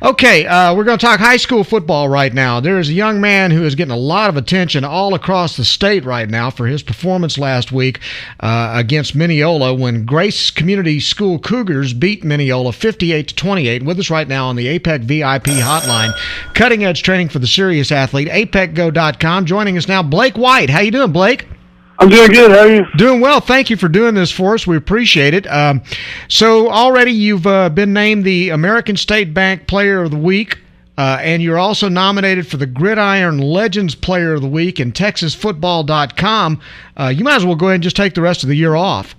Okay, we're going to talk high school football right now. There's a young man who is getting a lot of attention all across the state right now for his performance last week against Mineola when Grace Community School Cougars beat Mineola 58-28. With us right now on the APEC VIP hotline, cutting edge training for the serious athlete, apecgo.com. Joining us now, Blake White. How you doing, Blake? I'm doing good. How are you? Doing well. Thank you for doing this for us. We appreciate it. So already you've been named the American State Bank Player of the Week, and you're also nominated for the Gridiron Legends Player of the Week in TexasFootball.com. You might as well go ahead and just take the rest of the year off.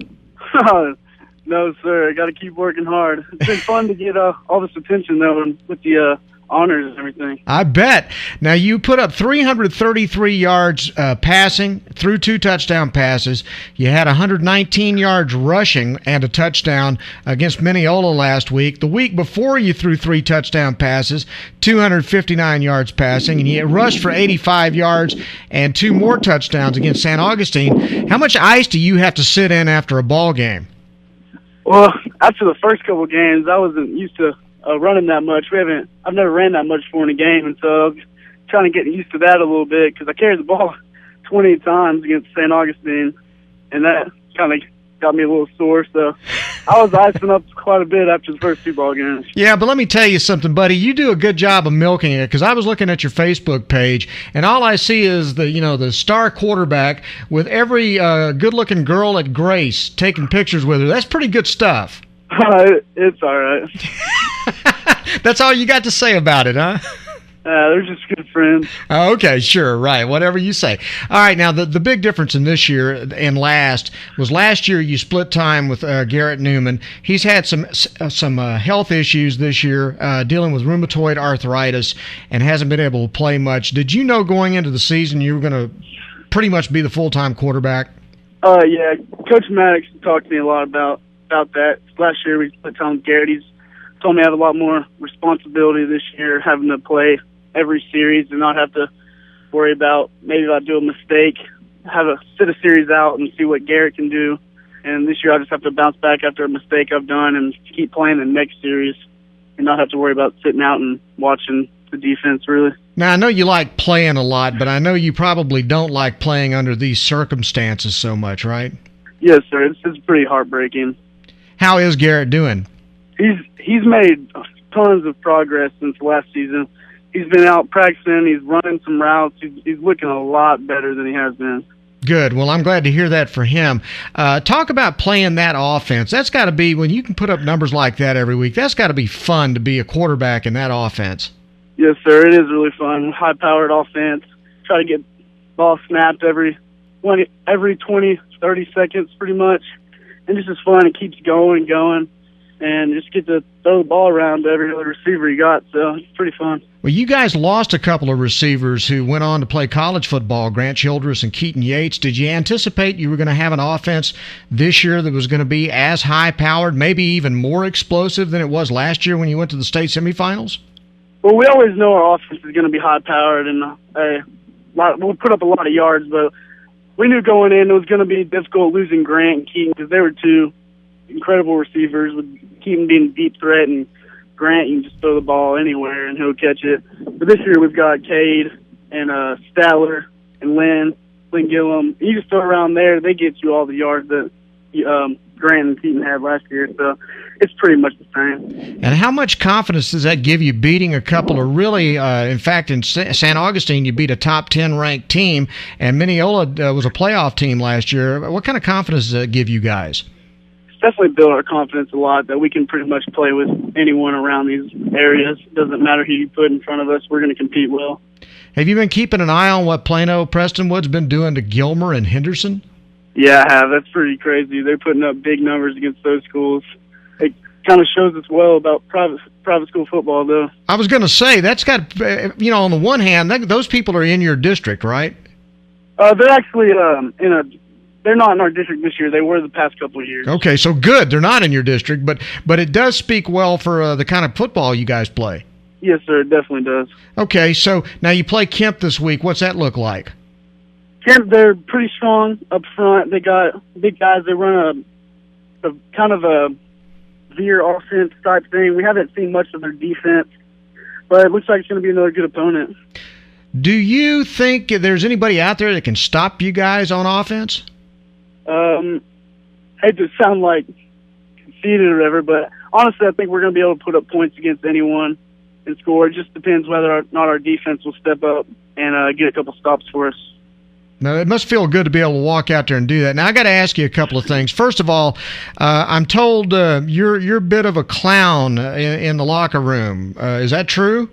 No, sir. I got to keep working hard. It's been fun to get all this attention, though, and with the honors and everything. I bet. Now, you put up 333 yards passing through 2 touchdown passes. You had 119 yards rushing and a touchdown against Mineola last week. The week before, you threw 3 touchdown passes, 259 yards passing, and you rushed for 85 yards and 2 more touchdowns against San Augustine. How much ice do you have to sit in after a ball game? Well, after the first couple of games, I wasn't used to running that much. I've never ran that much before in a game, and so I was trying to get used to that a little bit because I carried the ball 20 times against St. Augustine, and that kind of got me a little sore. So I was icing up quite a bit after the first 2 ball games. Yeah, but let me tell you something, buddy. You do a good job of milking it because I was looking at your Facebook page, and all I see is the star quarterback with every good-looking girl at Grace taking pictures with her. That's pretty good stuff. It's all right. That's all you got to say about it, huh? They're just good friends. Okay, sure, right. Whatever you say. All right, now the big difference in this year and last year you split time with Garrett Newman. He's had some health issues this year, dealing with rheumatoid arthritis, and hasn't been able to play much. Did you know going into the season you were going to pretty much be the full-time quarterback? Yeah, Coach Maddox talked to me a lot about that. Last year we split time with Garrett. He's told me I have a lot more responsibility this year, having to play every series and not have to worry about maybe if I do a mistake, sit a series out and see what Garrett can do. And this year I just have to bounce back after a mistake I've done and keep playing the next series and not have to worry about sitting out and watching the defense, really. Now, I know you like playing a lot, but I know you probably don't like playing under these circumstances so much, right? Yes, sir. It's pretty heartbreaking. How is Garrett doing? He's made tons of progress since last season. He's been out practicing. He's running some routes. He's looking a lot better than he has been. Good. Well, I'm glad to hear that for him. Talk about playing that offense. That's got to be, when you can put up numbers like that every week, that's got to be fun to be a quarterback in that offense. Yes, sir. It is really fun. High-powered offense. Try to get ball snapped every 20, 30 seconds pretty much. And it's just fun. It keeps going and going. And just get to throw the ball around to every other receiver you got. So it's pretty fun. Well, you guys lost a couple of receivers who went on to play college football, Grant Childress and Keaton Yates. Did you anticipate you were going to have an offense this year that was going to be as high-powered, maybe even more explosive than it was last year when you went to the state semifinals? Well, we always know our offense is going to be high-powered, and we'll put up a lot of yards, but we knew going in it was going to be difficult losing Grant and Keaton because they were 2 incredible receivers, with Keaton being a deep threat, and Grant, you can just throw the ball anywhere and he'll catch it. But this year we've got Cade and Stadler and Lynn Gillum. You just throw around there, they get you all the yards that Grant and Keaton had last year. So it's pretty much the same. And how much confidence does that give you beating a couple of really, in fact, in San Augustine, you beat a top 10 ranked team, and Mineola was a playoff team last year. What kind of confidence does that give you guys? Definitely build our confidence a lot that we can pretty much play with anyone around these areas. It doesn't matter who you put in front of us, we're going to compete well. Have you been keeping an eye on what Plano Prestonwood's been doing to Gilmer and Henderson? Yeah, I have. That's pretty crazy. They're putting up big numbers against those schools. It kind of shows us well about private school football, though. I was going to say, that's got, on the one hand, those people are in your district, right? They're actually they're not in our district this year. They were the past couple of years. Okay, so good. They're not in your district, but it does speak well for the kind of football you guys play. Yes, sir. It definitely does. Okay, so now you play Kemp this week. What's that look like? Kemp, they're pretty strong up front. They got big guys. They run a kind of a veer offense type thing. We haven't seen much of their defense but it looks like it's going to be another good opponent. Do you think there's anybody out there that can stop you guys on offense? Hate to sound like conceited or whatever, but honestly, I think we're going to be able to put up points against anyone and score. It just depends whether or not our defense will step up and get a couple stops for us. Now, it must feel good to be able to walk out there and do that. Now, I got to ask you a couple of things. First of all, I'm told you're a bit of a clown in the locker room. Is that true?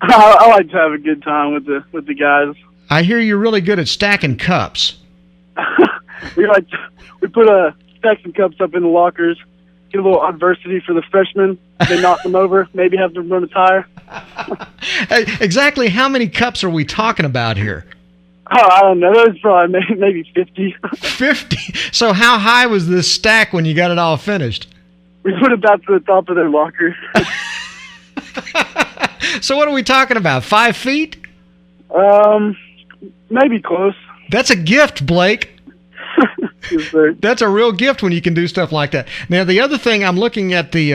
I like to have a good time with the guys. I hear you're really good at stacking cups. we put stacks and cups up in the lockers, get a little adversity for the freshmen. They knock them over, maybe have them run a tire. Exactly how many cups are we talking about here? Oh, I don't know. There's probably maybe 50. 50? So how high was this stack when you got it all finished? We put it back to the top of their locker. So what are we talking about, 5 feet? Maybe close. That's a gift, Blake. Yes, sir. That's a real gift when you can do stuff like that. Now, the other thing, I'm looking at the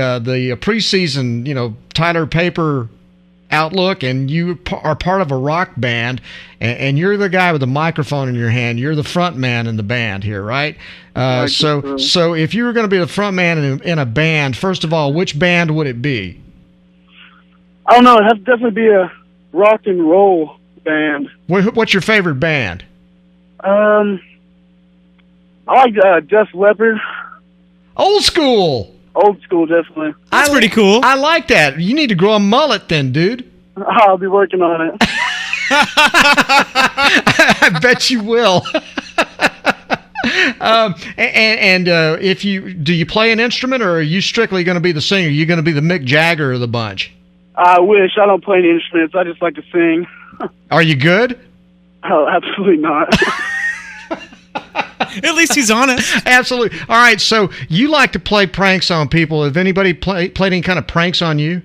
preseason, Tyler Paper outlook, and you are part of a rock band, and you're the guy with the microphone in your hand. You're the front man in the band here, right? So if you were going to be the front man in a band, first of all, which band would it be? I don't know. It'd have to definitely be a rock and roll band. What's your favorite band? I like Def Leppard. Old school. Old school, definitely. That's pretty cool. I like that. You need to grow a mullet then, dude. I'll be working on it. I bet you will. If do you play an instrument, or are you strictly going to be the singer? Are you going to be the Mick Jagger of the bunch? I wish. I don't play any instruments. I just like to sing. Are you good? Oh, absolutely not. At least he's honest. Absolutely. All right, so you like to play pranks on people. Have anybody played any kind of pranks on you?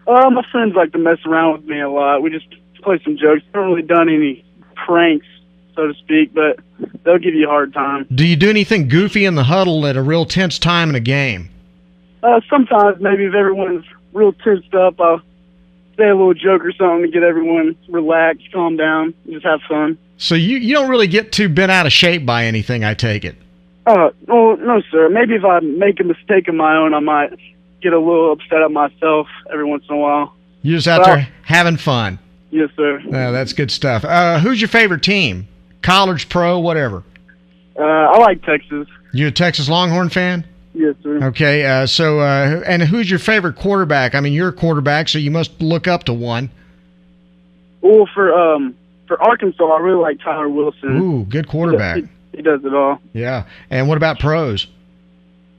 My friends like to mess around with me a lot. We just play some jokes. Haven't really done any pranks, so to speak, but they'll give you a hard time. Do you do anything goofy in the huddle at a real tense time in a game? Sometimes, maybe if everyone's real tensed up, I'll say a little joke or something to get everyone relaxed, calm down, just have fun. So you don't really get too bent out of shape by anything, I take it? Well, no, sir. Maybe if I make a mistake of my own, I might get a little upset at myself every once in a while. You're just out there having fun. Yes, sir. Oh, that's good stuff. Who's your favorite team? College, pro, whatever? I like Texas. You a Texas Longhorn fan? Yes, sir. Okay, and who's your favorite quarterback? I mean, you're a quarterback, so you must look up to one. Well, for Arkansas, I really like Tyler Wilson. Ooh, good quarterback. He does it all. Yeah. And what about pros?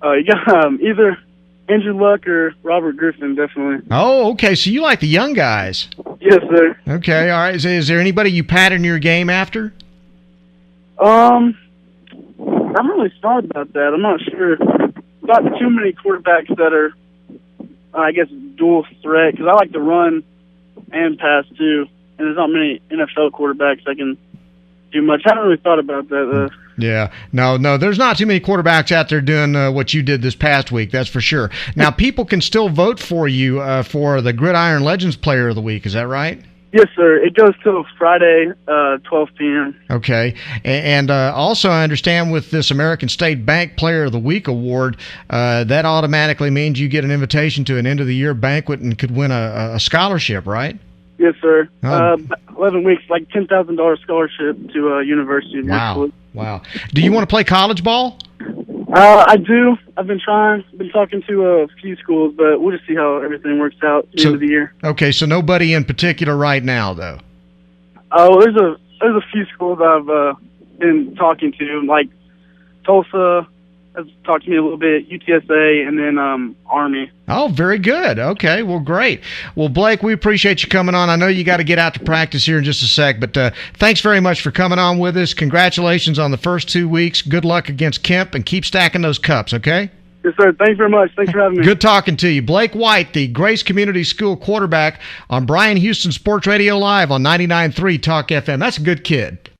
You got either Andrew Luck or Robert Griffin, definitely. Oh, okay. So you like the young guys. Yes, sir. Okay, all right. Is there anybody you pattern your game after? I haven't really thought about that. I'm not sure. Not too many quarterbacks that are, I guess, dual threat, because I like to run and pass, too. And there's not many NFL quarterbacks that can do much. I haven't really thought about that, though. Yeah. No, there's not too many quarterbacks out there doing what you did this past week, that's for sure. Now, people can still vote for you for the Gridiron Legends Player of the Week, is that right? Yes, sir. It goes till Friday, 12 p.m. Okay. And also, I understand with this American State Bank Player of the Week award, that automatically means you get an invitation to an end-of-the-year banquet and could win a scholarship, right? Yes, sir. Oh. 11 weeks, like $10,000 scholarship to a university. Wow. Do you want to play college ball? I do. I've been talking to a few schools, but we'll just see how everything works out at the end of the year. Okay, so nobody in particular right now, though? Oh, there's a few schools I've been talking to, like Tulsa has talked to me a little bit, UTSA, and then Army. Oh, very good. Okay, well, great. Well, Blake, we appreciate you coming on. I know you got to get out to practice here in just a sec, but thanks very much for coming on with us. Congratulations on the first 2 weeks. Good luck against Kemp, and keep stacking those cups, okay? Yes, sir. Thanks very much. Thanks for having me. Good talking to you. Blake White, the Grace Community School quarterback on Bryan Houston Sports Radio Live on 99.3 Talk FM. That's a good kid.